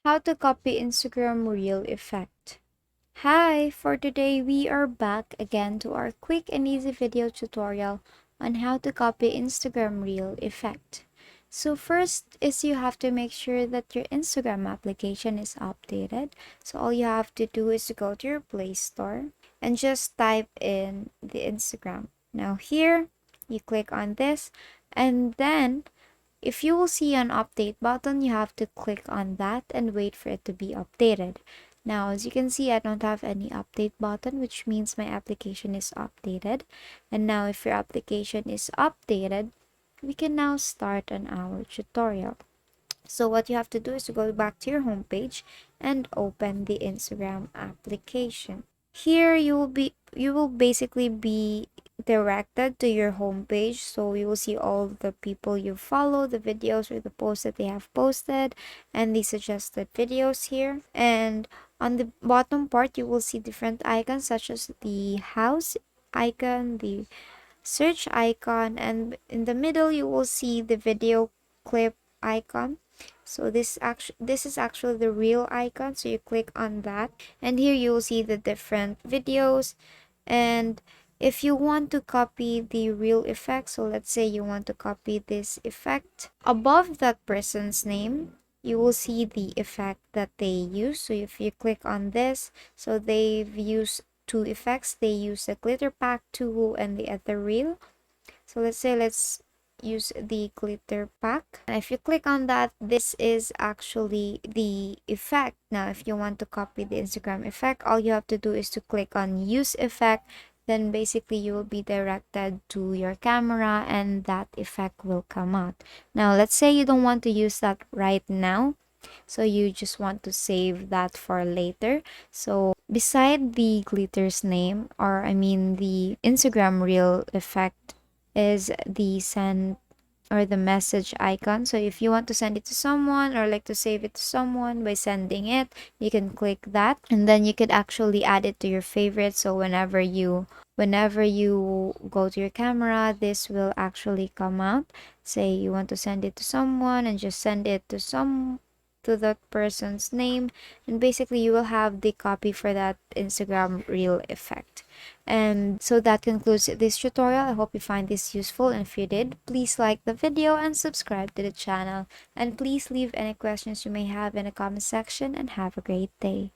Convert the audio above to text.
How to copy Instagram Reel effect. Hi, for today we are back again to our quick and easy video tutorial on how to copy Instagram Reel effect. So first is you have to make sure that your Instagram application is updated. So all you have to do is to go to your Play Store and just type in the Instagram. Now here, you click on this and then if you will see an update button, you have to click on that and wait for it to be updated. Now, as you can see, I don't have any update button, which means my application is updated. And now if your application is updated, we can now start on our tutorial. So what you have to do is to go back to your home page and open the Instagram application. Here you will basically be directed to your home page, so you will see all the people you follow, the videos or the posts that they have posted, and the suggested videos here. And on the bottom part, you will see different icons such as the house icon, the search icon, and in the middle you will see the video clip icon. So this is actually the real icon, so you click on that and here you will see the different videos. And if you want to copy the real effect, so let's say you want to copy this effect, above that person's name you will see the effect that they use. So if you click on this, so they've used two effects. They use the glitter pack tool and the other reel. So let's use the glitter pack, and if you click on that, this is actually the effect. Now if you want to copy the Instagram effect, all you have to do is to click on use effect, then basically you will be directed to your camera and that effect will come out. Now let's say you don't want to use that right now, so you just want to save that for later. So beside the glitter's name, or I mean the Instagram reel effect, is the send or the message icon. So if you want to send it to someone or like to save it to someone by sending it, you can click that and then you could actually add it to your favorites. So whenever you go to your camera, this will actually come out. Say you want to send it to someone and just send it to that person's name, and basically you will have the copy for that Instagram reel effect. And so that concludes this tutorial. I hope you find this useful, and if you did, please like the video and subscribe to the channel, and please leave any questions you may have in the comment section, and have a great day.